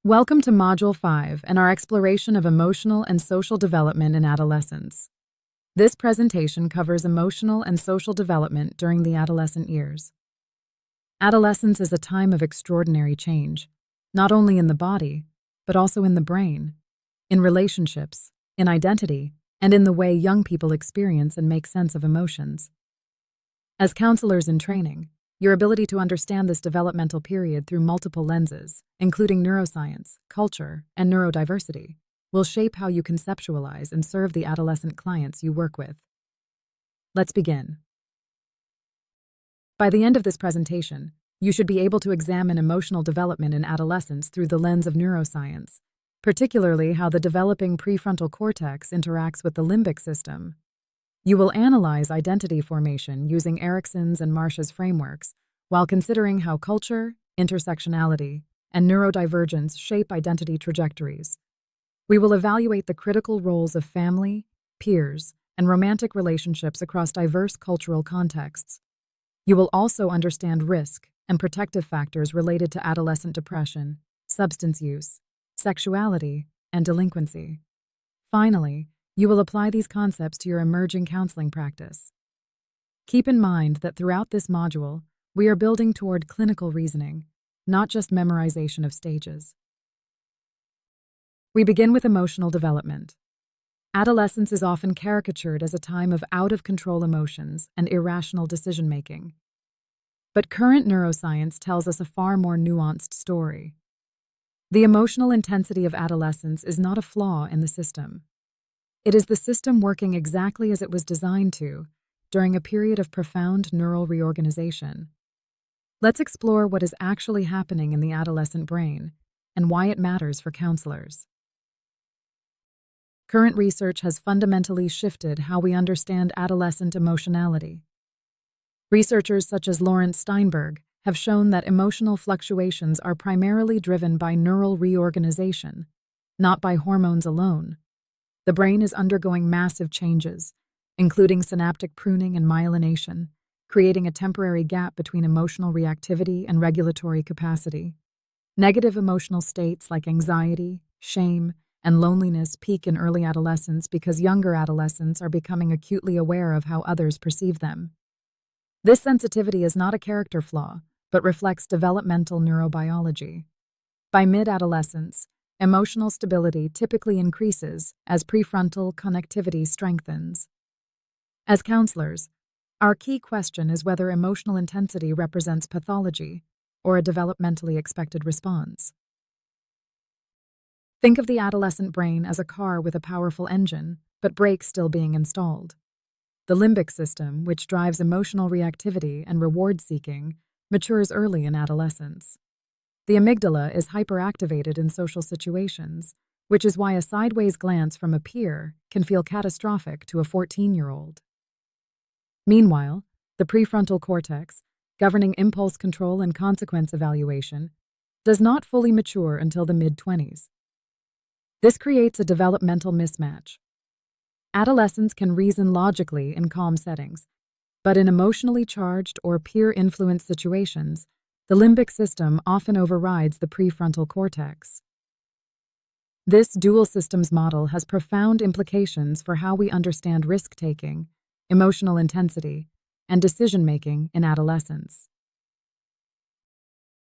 Welcome to Module 5 and our exploration of emotional and social development in adolescence. This presentation covers emotional and social development during the adolescent years. Adolescence is a time of extraordinary change, not only in the body, but also in the brain, in relationships, in identity, and in the way young people experience and make sense of emotions. As counselors in training, your ability to understand this developmental period through multiple lenses, including neuroscience, culture, and neurodiversity, will shape how you conceptualize and serve the adolescent clients you work with. Let's begin. By the end of this presentation, you should be able to examine emotional development in adolescence through the lens of neuroscience, particularly how the developing prefrontal cortex interacts with the limbic system. You will analyze identity formation using Erickson's and Marsh's frameworks, while considering how culture, intersectionality, and neurodivergence shape identity trajectories. We will evaluate the critical roles of family, peers, and romantic relationships across diverse cultural contexts. You will also understand risk and protective factors related to adolescent depression, substance use, sexuality, and delinquency. Finally, you will apply these concepts to your emerging counseling practice. Keep in mind that throughout this module, we are building toward clinical reasoning, not just memorization of stages. We begin with emotional development. Adolescence is often caricatured as a time of out-of-control emotions and irrational decision-making. But current neuroscience tells us a far more nuanced story. The emotional intensity of adolescence is not a flaw in the system. It is the system working exactly as it was designed to during a period of profound neural reorganization. Let's explore what is actually happening in the adolescent brain and why it matters for counselors. Current research has fundamentally shifted how we understand adolescent emotionality. Researchers such as Lawrence Steinberg have shown that emotional fluctuations are primarily driven by neural reorganization, not by hormones alone. The brain is undergoing massive changes, including synaptic pruning and myelination, creating a temporary gap between emotional reactivity and regulatory capacity. Negative emotional states like anxiety, shame, and loneliness peak in early adolescence because younger adolescents are becoming acutely aware of how others perceive them. This sensitivity is not a character flaw, but reflects developmental neurobiology. By mid-adolescence, emotional stability typically increases as prefrontal connectivity strengthens. As counselors, our key question is whether emotional intensity represents pathology or a developmentally expected response. Think of the adolescent brain as a car with a powerful engine, but brakes still being installed. The limbic system, which drives emotional reactivity and reward-seeking, matures early in adolescence. The amygdala is hyperactivated in social situations, which is why a sideways glance from a peer can feel catastrophic to a 14-year-old. Meanwhile, the prefrontal cortex, governing impulse control and consequence evaluation, does not fully mature until the mid-20s. This creates a developmental mismatch. Adolescents can reason logically in calm settings, but in emotionally charged or peer-influenced situations, the limbic system often overrides the prefrontal cortex. This dual systems model has profound implications for how we understand risk-taking, emotional intensity, and decision-making in adolescence.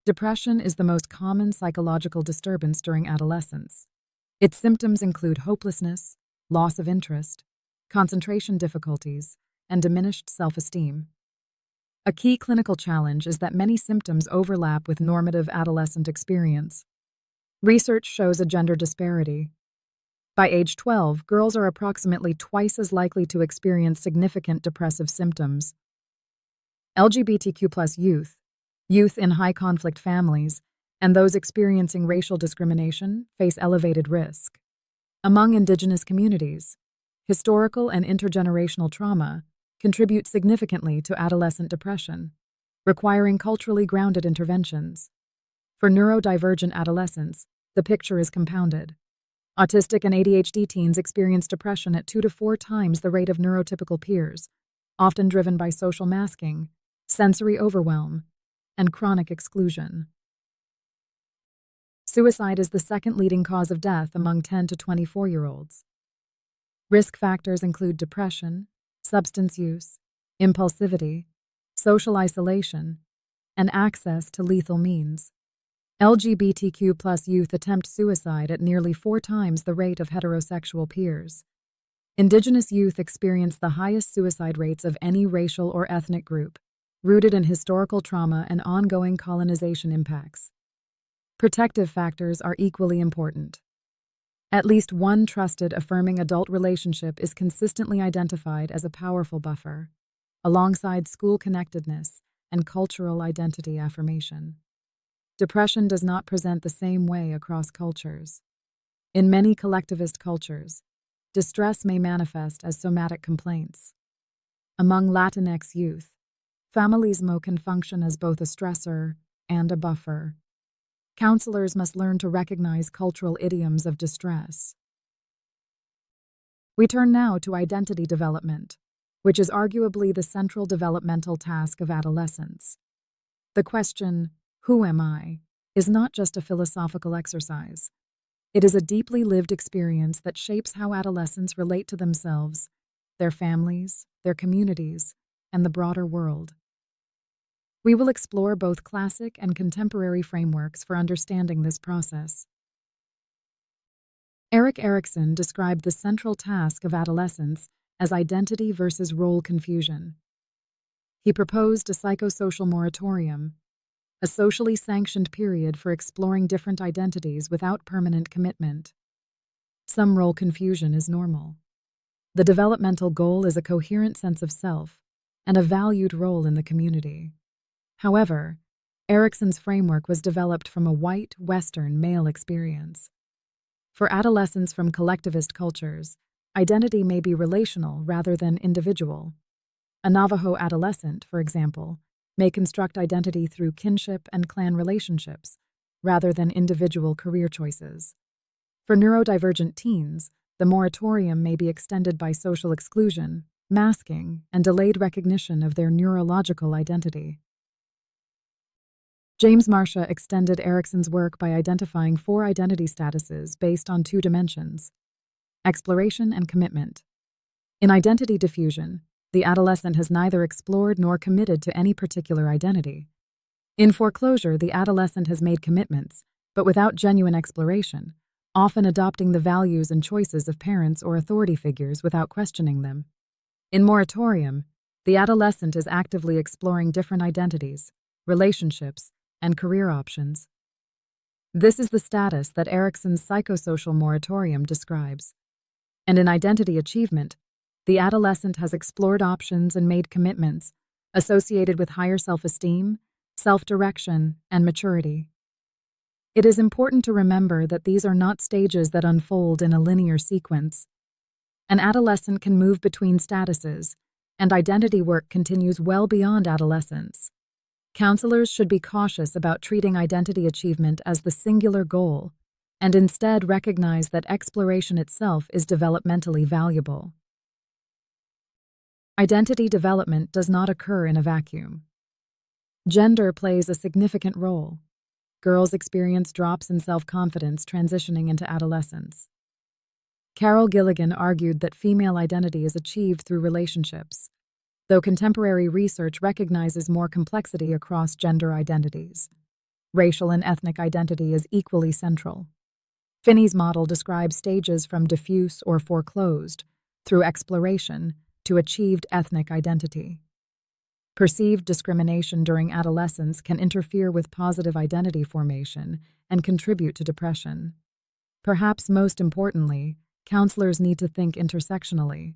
Depression is the most common psychological disturbance during adolescence. Its symptoms include hopelessness, loss of interest, concentration difficulties, and diminished self-esteem. A key clinical challenge is that many symptoms overlap with normative adolescent experience. Research shows a gender disparity. By age 12, girls are approximately twice as likely to experience significant depressive symptoms. LGBTQ+ youth in high-conflict families, and those experiencing racial discrimination face elevated risk. Among Indigenous communities, historical and intergenerational trauma contribute significantly to adolescent depression, requiring culturally grounded interventions. For neurodivergent adolescents, the picture is compounded. Autistic and ADHD teens experience depression at 2 to 4 times the rate of neurotypical peers, often driven by social masking, sensory overwhelm, and chronic exclusion. Suicide is the second leading cause of death among 10 to 24-year-olds. Risk factors include depression, substance use, impulsivity, social isolation, and access to lethal means. LGBTQ+ youth attempt suicide at nearly 4 times the rate of heterosexual peers. Indigenous youth experience the highest suicide rates of any racial or ethnic group, rooted in historical trauma and ongoing colonization impacts. Protective factors are equally important. At least one trusted, affirming adult relationship is consistently identified as a powerful buffer, alongside school connectedness and cultural identity affirmation. Depression does not present the same way across cultures. In many collectivist cultures, distress may manifest as somatic complaints. Among Latinx youth, familismo can function as both a stressor and a buffer. Counselors must learn to recognize cultural idioms of distress. We turn now to identity development, which is arguably the central developmental task of adolescence. The question, "Who am I?" is not just a philosophical exercise. It is a deeply lived experience that shapes how adolescents relate to themselves, their families, their communities, and the broader world. We will explore both classic and contemporary frameworks for understanding this process. Erik Erikson described the central task of adolescence as identity versus role confusion. He proposed a psychosocial moratorium, a socially sanctioned period for exploring different identities without permanent commitment. Some role confusion is normal. The developmental goal is a coherent sense of self and a valued role in the community. However, Erikson's framework was developed from a white, Western, male experience. For adolescents from collectivist cultures, identity may be relational rather than individual. A Navajo adolescent, for example, may construct identity through kinship and clan relationships, rather than individual career choices. For neurodivergent teens, the moratorium may be extended by social exclusion, masking, and delayed recognition of their neurological identity. James Marcia extended Erikson's work by identifying 4 identity statuses based on 2 dimensions: exploration and commitment. In identity diffusion, the adolescent has neither explored nor committed to any particular identity. In foreclosure, the adolescent has made commitments, but without genuine exploration, often adopting the values and choices of parents or authority figures without questioning them. In moratorium, the adolescent is actively exploring different identities, relationships, and career options. This is the status that Erikson's psychosocial moratorium describes. And in identity achievement, the adolescent has explored options and made commitments associated with higher self-esteem, self-direction, and maturity. It is important to remember that these are not stages that unfold in a linear sequence. An adolescent can move between statuses, and identity work continues well beyond adolescence. Counselors should be cautious about treating identity achievement as the singular goal, and instead recognize that exploration itself is developmentally valuable. Identity development does not occur in a vacuum. Gender plays a significant role. Girls experience drops in self-confidence transitioning into adolescence. Carol Gilligan argued that female identity is achieved through relationships, though contemporary research recognizes more complexity across gender identities. Racial and ethnic identity is equally central. Finney's model describes stages from diffuse or foreclosed, through exploration, to achieved ethnic identity. Perceived discrimination during adolescence can interfere with positive identity formation and contribute to depression. Perhaps most importantly, counselors need to think intersectionally.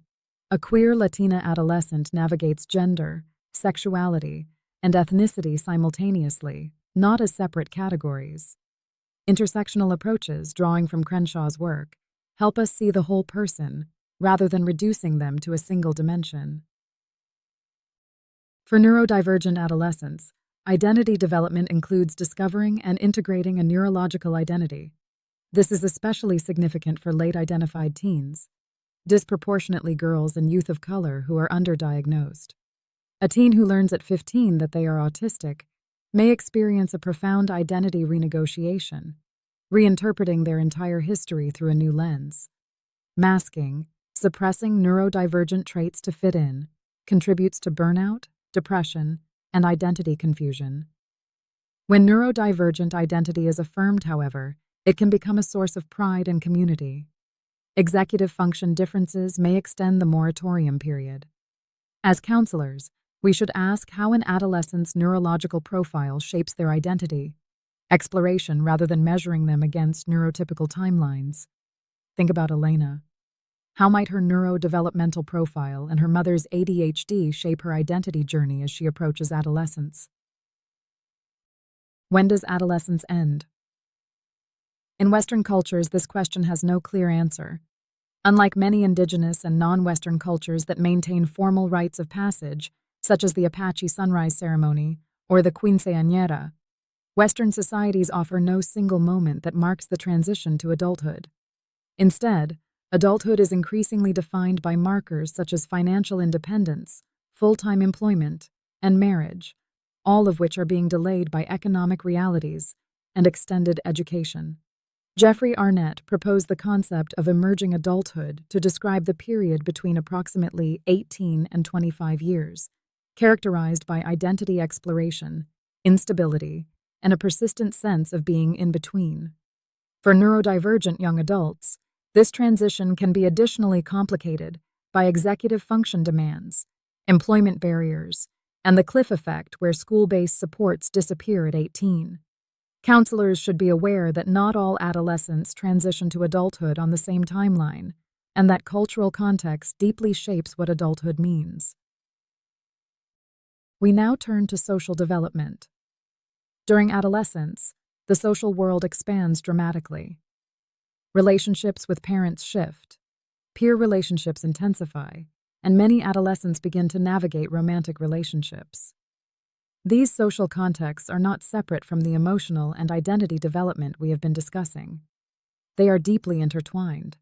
A queer Latina adolescent navigates gender, sexuality, and ethnicity simultaneously, not as separate categories. Intersectional approaches, drawing from Crenshaw's work, help us see the whole person, rather than reducing them to a single dimension. For neurodivergent adolescents, identity development includes discovering and integrating a neurological identity. This is especially significant for late-identified teens, disproportionately girls and youth of color who are underdiagnosed. A teen who learns at 15 that they are autistic may experience a profound identity renegotiation, reinterpreting their entire history through a new lens. Masking, suppressing neurodivergent traits to fit in, contributes to burnout, depression, and identity confusion. When neurodivergent identity is affirmed, however, it can become a source of pride and community. Executive function differences may extend the moratorium period. As counselors, we should ask how an adolescent's neurological profile shapes their identity, exploration rather than measuring them against neurotypical timelines. Think about Elena. How might her neurodevelopmental profile and her mother's ADHD shape her identity journey as she approaches adolescence? When does adolescence end? In Western cultures, this question has no clear answer. Unlike many indigenous and non-Western cultures that maintain formal rites of passage, such as the Apache sunrise ceremony or the quinceañera, Western societies offer no single moment that marks the transition to adulthood. Instead, adulthood is increasingly defined by markers such as financial independence, full-time employment, and marriage, all of which are being delayed by economic realities and extended education. Jeffrey Arnett proposed the concept of emerging adulthood to describe the period between approximately 18 and 25 years, characterized by identity exploration, instability, and a persistent sense of being in between. For neurodivergent young adults, this transition can be additionally complicated by executive function demands, employment barriers, and the cliff effect where school-based supports disappear at 18. Counselors should be aware that not all adolescents transition to adulthood on the same timeline, and that cultural context deeply shapes what adulthood means. We now turn to social development. During adolescence, the social world expands dramatically. Relationships with parents shift, peer relationships intensify, and many adolescents begin to navigate romantic relationships. These social contexts are not separate from the emotional and identity development we have been discussing. They are deeply intertwined.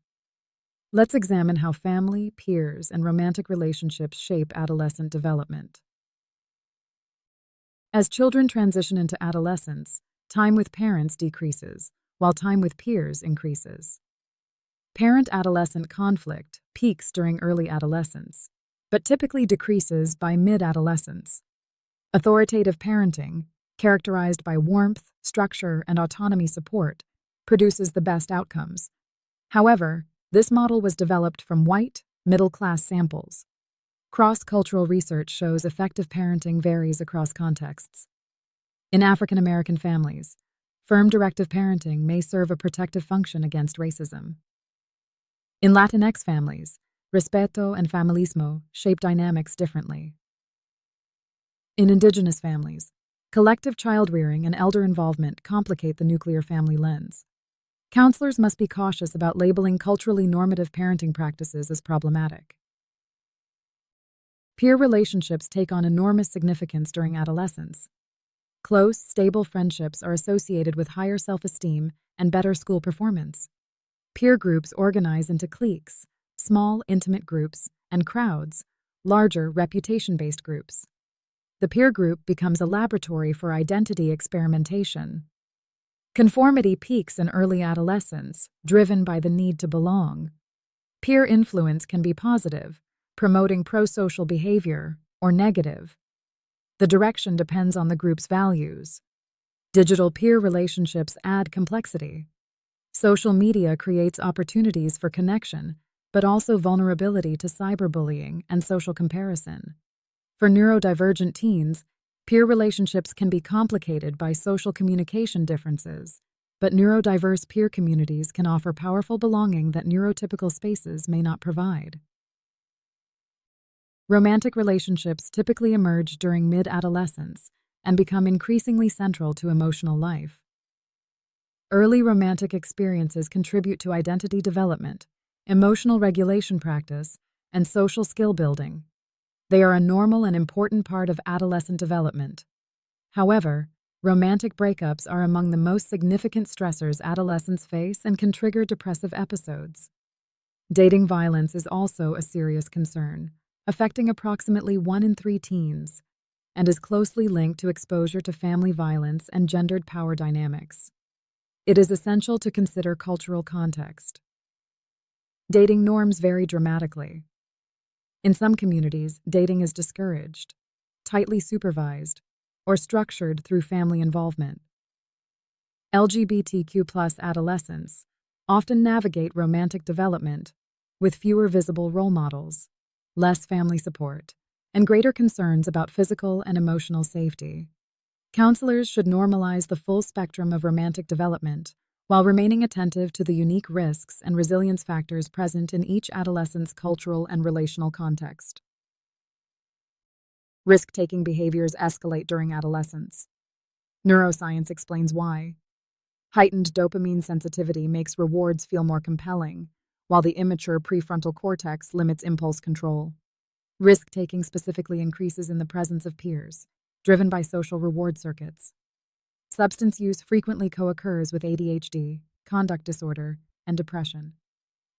Let's examine how family, peers, and romantic relationships shape adolescent development. As children transition into adolescence, time with parents decreases, while time with peers increases. Parent-adolescent conflict peaks during early adolescence, but typically decreases by mid-adolescence. Authoritative parenting, characterized by warmth, structure, and autonomy support, produces the best outcomes. However, this model was developed from white, middle-class samples. Cross-cultural research shows effective parenting varies across contexts. In African American families, firm directive parenting may serve a protective function against racism. In Latinx families, respeto and familismo shape dynamics differently. In indigenous families, collective child-rearing and elder involvement complicate the nuclear family lens. Counselors must be cautious about labeling culturally normative parenting practices as problematic. Peer relationships take on enormous significance during adolescence. Close, stable friendships are associated with higher self-esteem and better school performance. Peer groups organize into cliques, small, intimate groups, and crowds, larger, reputation-based groups. The peer group becomes a laboratory for identity experimentation. Conformity peaks in early adolescence, driven by the need to belong. Peer influence can be positive, promoting pro-social behavior, or negative. The direction depends on the group's values. Digital peer relationships add complexity. Social media creates opportunities for connection, but also vulnerability to cyberbullying and social comparison. For neurodivergent teens, peer relationships can be complicated by social communication differences, but neurodiverse peer communities can offer powerful belonging that neurotypical spaces may not provide. Romantic relationships typically emerge during mid-adolescence and become increasingly central to emotional life. Early romantic experiences contribute to identity development, emotional regulation practice, and social skill building. They are a normal and important part of adolescent development. However, romantic breakups are among the most significant stressors adolescents face and can trigger depressive episodes. Dating violence is also a serious concern, affecting approximately 1 in 3 teens, and is closely linked to exposure to family violence and gendered power dynamics. it is essential to consider cultural context. Dating norms vary dramatically. In some communities, dating is discouraged, tightly supervised, or structured through family involvement. LGBTQ+ adolescents often navigate romantic development with fewer visible role models, less family support, and greater concerns about physical and emotional safety. Counselors should normalize the full spectrum of romantic development while remaining attentive to the unique risks and resilience factors present in each adolescent's cultural and relational context. Risk-taking behaviors escalate during adolescence. Neuroscience explains why. Heightened dopamine sensitivity makes rewards feel more compelling, while the immature prefrontal cortex limits impulse control. Risk-taking specifically increases in the presence of peers, driven by social reward circuits. Substance use frequently co-occurs with ADHD, conduct disorder, and depression.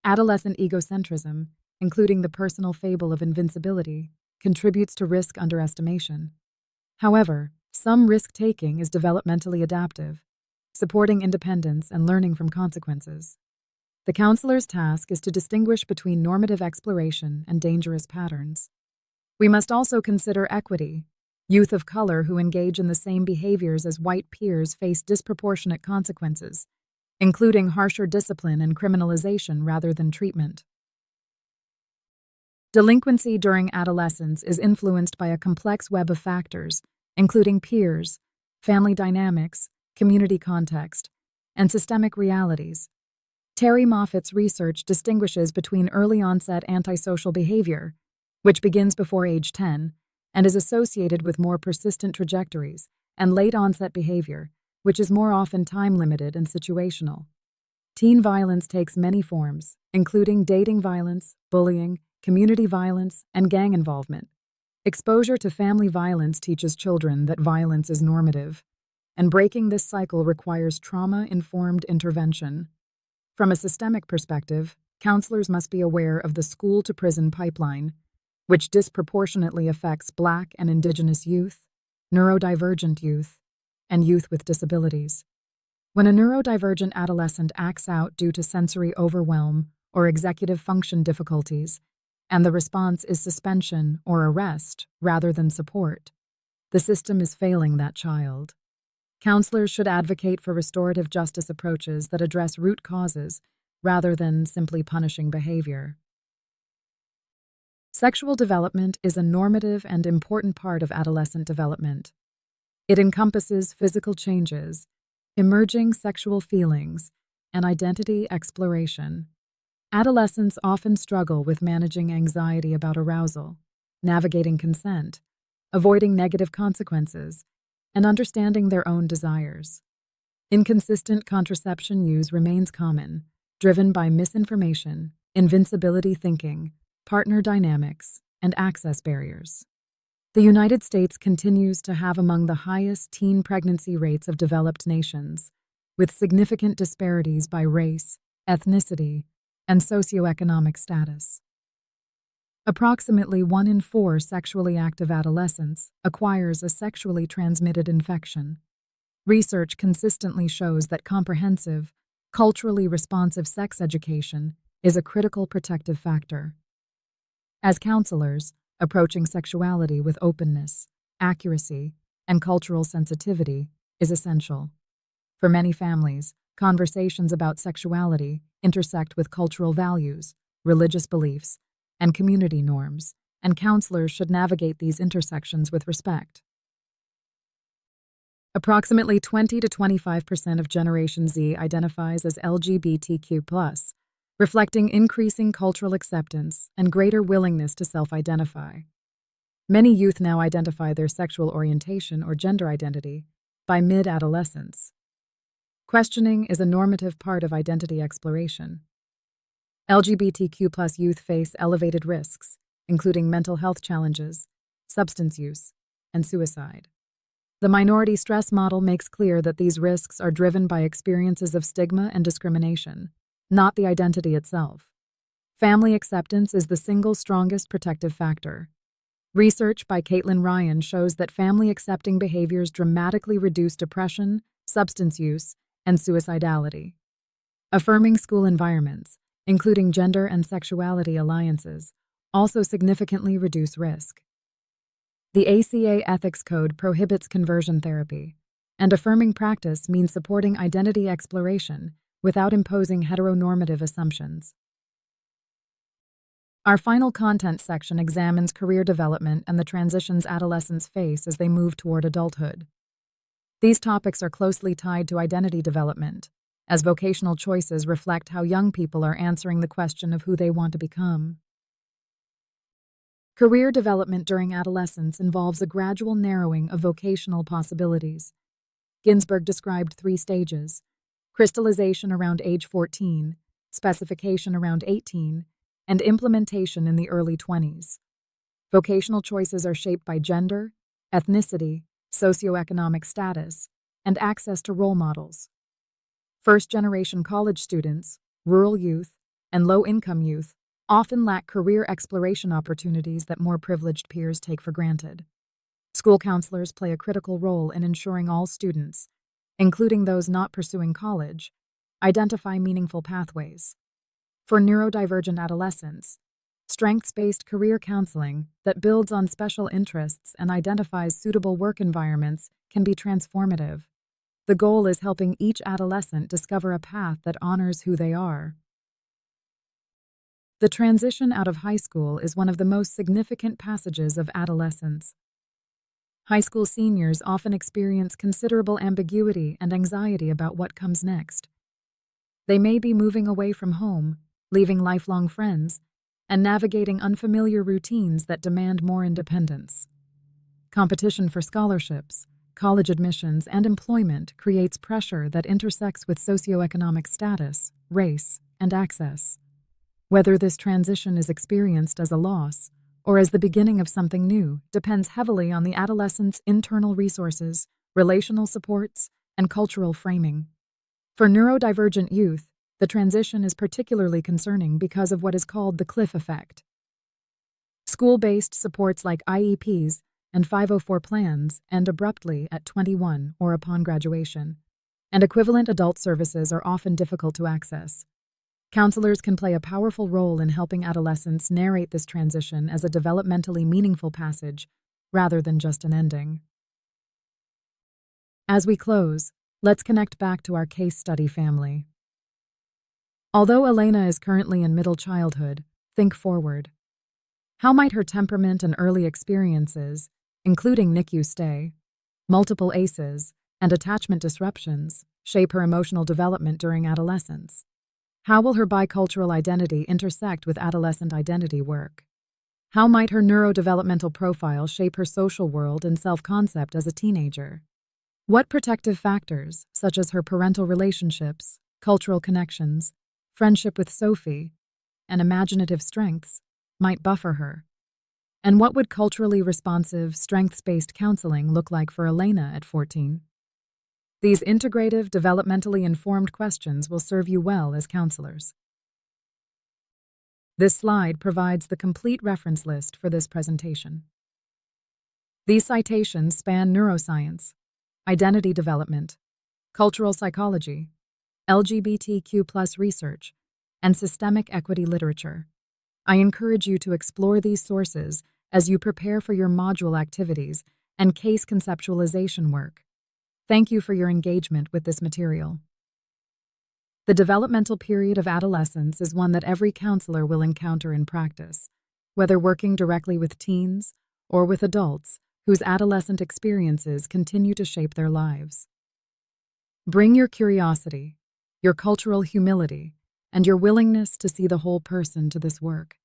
Adolescent egocentrism, including the personal fable of invincibility, contributes to risk underestimation. However, some risk-taking is developmentally adaptive, supporting independence and learning from consequences. The counselor's task is to distinguish between normative exploration and dangerous patterns. We must also consider equity. Youth of color who engage in the same behaviors as white peers face disproportionate consequences, including harsher discipline and criminalization rather than treatment. Delinquency during adolescence is influenced by a complex web of factors, including peers, family dynamics, community context, and systemic realities. Terry Moffat's research distinguishes between early-onset antisocial behavior, which begins before age 10, and is associated with more persistent trajectories, and late-onset behavior, which is more often time-limited and situational. Teen violence takes many forms, including dating violence, bullying, community violence, and gang involvement. Exposure to family violence teaches children that violence is normative, and breaking this cycle requires trauma-informed intervention. From a systemic perspective, counselors must be aware of the school-to-prison pipeline, which disproportionately affects Black and Indigenous youth, neurodivergent youth, and youth with disabilities. When a neurodivergent adolescent acts out due to sensory overwhelm or executive function difficulties, and the response is suspension or arrest rather than support, the system is failing that child. Counselors should advocate for restorative justice approaches that address root causes rather than simply punishing behavior. Sexual development is a normative and important part of adolescent development. It encompasses physical changes, emerging sexual feelings, and identity exploration. Adolescents often struggle with managing anxiety about arousal, navigating consent, avoiding negative consequences, and understanding their own desires. Inconsistent contraception use remains common, driven by misinformation, invincibility thinking, partner dynamics, and access barriers. The United States continues to have among the highest teen pregnancy rates of developed nations, with significant disparities by race, ethnicity, and socioeconomic status. Approximately 1 in 4 sexually active adolescents acquires a sexually transmitted infection. Research consistently shows that comprehensive, culturally responsive sex education is a critical protective factor. As counselors, approaching sexuality with openness, accuracy, and cultural sensitivity is essential. For many families, conversations about sexuality intersect with cultural values, religious beliefs, and community norms, and counselors should navigate these intersections with respect. Approximately 20 to 25% of Generation Z identifies as LGBTQ+, reflecting increasing cultural acceptance and greater willingness to self-identify. Many youth now identify their sexual orientation or gender identity by mid-adolescence. Questioning is a normative part of identity exploration. LGBTQ+ youth face elevated risks, including mental health challenges, substance use, and suicide. The minority stress model makes clear that these risks are driven by experiences of stigma and discrimination, not the identity itself. Family acceptance is the single strongest protective factor. Research by Caitlin Ryan shows that family accepting behaviors dramatically reduce depression, substance use, and suicidality. Affirming school environments, including gender and sexuality alliances, also significantly reduce risk. The ACA Ethics Code prohibits conversion therapy, and affirming practice means supporting identity exploration without imposing heteronormative assumptions. Our final content section examines career development and the transitions adolescents face as they move toward adulthood. These topics are closely tied to identity development, as vocational choices reflect how young people are answering the question of who they want to become. Career development during adolescence involves a gradual narrowing of vocational possibilities. Ginsburg described 3 stages: crystallization around age 14, specification around 18, and implementation in the early 20s. Vocational choices are shaped by gender, ethnicity, socioeconomic status, and access to role models. First-generation college students, rural youth, and low-income youth often lack career exploration opportunities that more privileged peers take for granted. School counselors play a critical role in ensuring all students, including those not pursuing college, identify meaningful pathways. For neurodivergent adolescents, strengths-based career counseling that builds on special interests and identifies suitable work environments can be transformative. The goal is helping each adolescent discover a path that honors who they are. The transition out of high school is one of the most significant passages of adolescence. High school seniors often experience considerable ambiguity and anxiety about what comes next. They may be moving away from home, leaving lifelong friends, and navigating unfamiliar routines that demand more independence. Competition for scholarships, college admissions, and employment creates pressure that intersects with socioeconomic status, race, and access. Whether this transition is experienced as a loss or as the beginning of something new depends heavily on the adolescent's internal resources, relational supports, and cultural framing. For neurodivergent youth, the transition is particularly concerning because of what is called the cliff effect. School-based supports like IEPs and 504 plans end abruptly at 21 or upon graduation, and equivalent adult services are often difficult to access. Counselors can play a powerful role in helping adolescents narrate this transition as a developmentally meaningful passage rather than just an ending. As we close, let's connect back to our case study family. Although Elena is currently in middle childhood, think forward. How might her temperament and early experiences, including NICU stay, multiple ACEs, and attachment disruptions, shape her emotional development during adolescence? How will her bicultural identity intersect with adolescent identity work? How might her neurodevelopmental profile shape her social world and self-concept as a teenager? What protective factors, such as her parental relationships, cultural connections, friendship with Sophie, and imaginative strengths, might buffer her? And what would culturally responsive, strengths-based counseling look like for Elena at 14? These integrative, developmentally informed questions will serve you well as counselors. This slide provides the complete reference list for this presentation. These citations span neuroscience, identity development, cultural psychology, LGBTQ+ research, and systemic equity literature. I encourage you to explore these sources as you prepare for your module activities and case conceptualization work. Thank you for your engagement with this material. The developmental period of adolescence is one that every counselor will encounter in practice, whether working directly with teens or with adults whose adolescent experiences continue to shape their lives. Bring your curiosity, your cultural humility, and your willingness to see the whole person to this work.